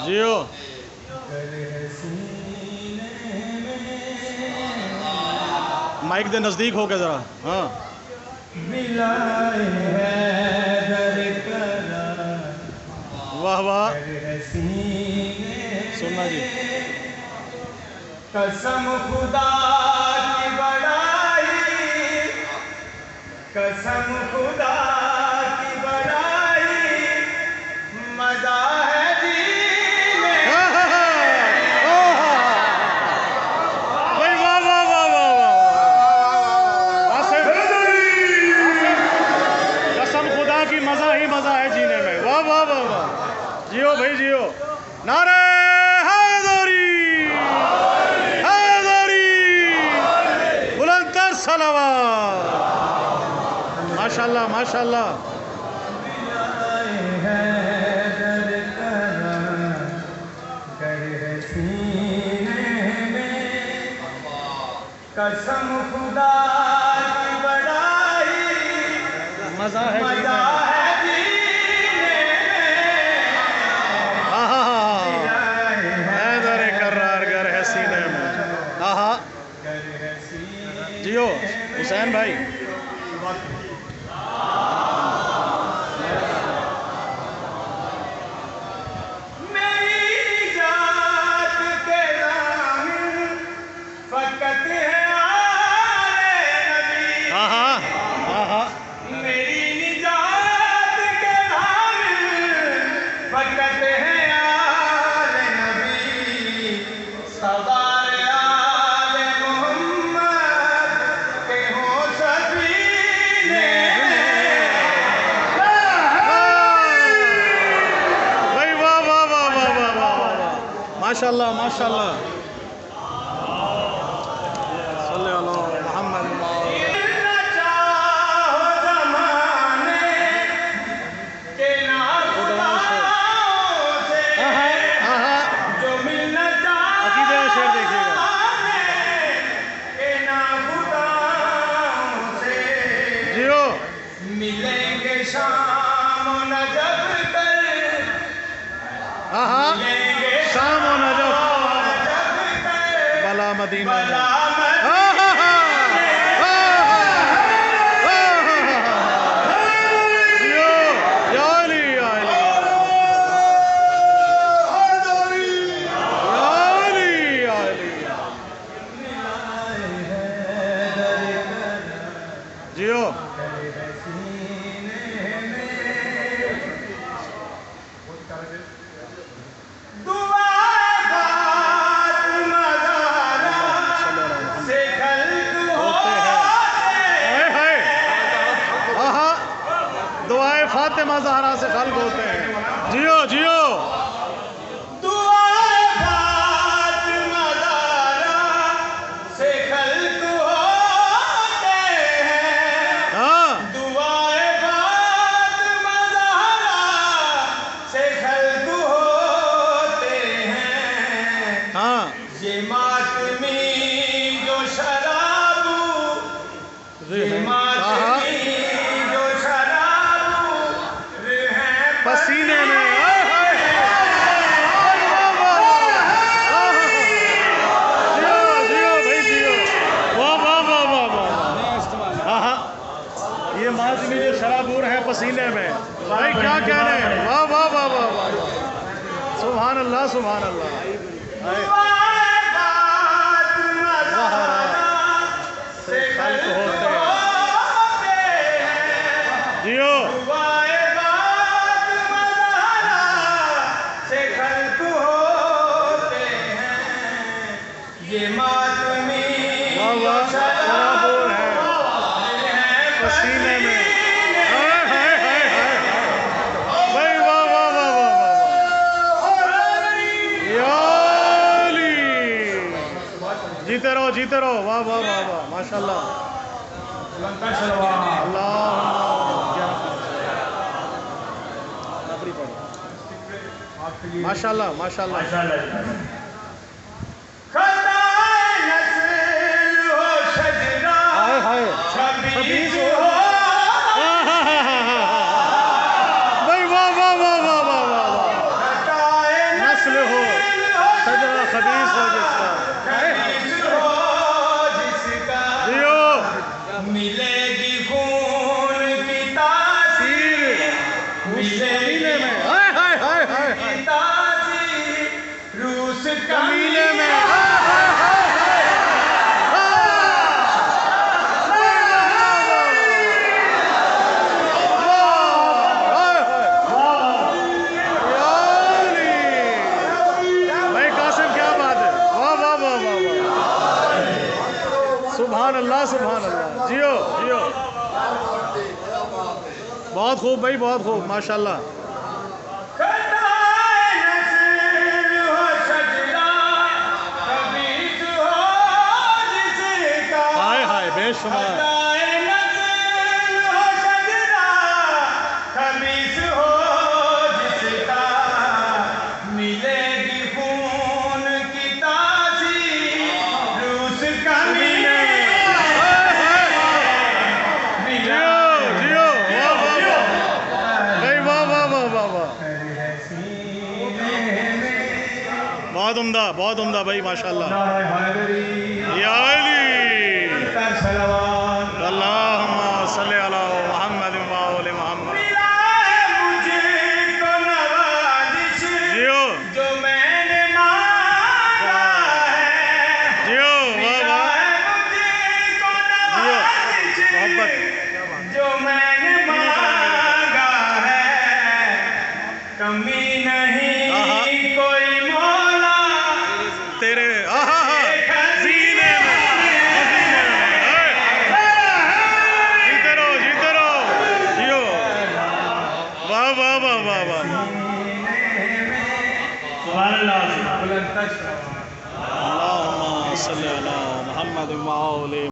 जियो mic दे नजदीक हो के जरा। हाँ वाह वाह सुनना जी। कसम खुदा की बड़ाई, कसम खुदा की बड़ाई, मजा है जीने में। भाई वाह वाह वाह वाह वाह। कसम खुदा की मजा ही मजा है जीने में। वाह वाह वाह वाह। जियो भाई जियो। नारे माशाल्लाह माशाल्लाह। कसम खुदा की बड़ाई, मजा है हैदर करार गर है सीने में। हाँ हाँ जियो हुसैन भाई। माशाल्लाह माशाल्लाह। मिलेंगे शाम न जब कर, शाम हो नजब बला मदीना में। जियो फातिमा ज़हरा से खल्क होते हैं। जियो जियो दुआए फातिमा ज़हरा से खल्क होते हैं। हाँ दुआए फातिमा ज़हरा से खल्क होते हैं। हाँ ये मातमी जो शराबू, ये मातमी पसीने में जियो भाई जियो। वाह वाह वाह वाह वाह। हाँ हाँ ये माजमी जो शराबूर है पसीने में। भाई क्या कहने। वाह वाह वाह वाह वाह। सुभान अल्लाह सुभान अल्लाह। से खल्क होते हैं। जियो ये मातमी शराबूर है पसीने में। भाई वाह वाह वाह वाह वाह। जीते रहो वाह वाह वाह वाह माशाल्लाह। माशाल्लाह माशाल्लाह। हाय हाय सुभान अल्लाह, जियो जियो। बहुत खूब भाई, बहुत खूब, माशाल्लाह। हाय हाय बेशुमार। बहुत उम्दा भाई, माशाल्लाह। या अली अल्लाहुम्मा सल्ली अला मुहम्मद व आले मुहम्मद। जियो जो मैंने मांगा है, जियो, वाह जियो, मोहब्बत जो मैंने मांगा है, कमी नहीं कोई मौला तेरे जीने में, जीते रहो जियो। वाह वाह वाह वाह वाह। अल्लाहुम्मा सल्ली अला मुहम्मद व आले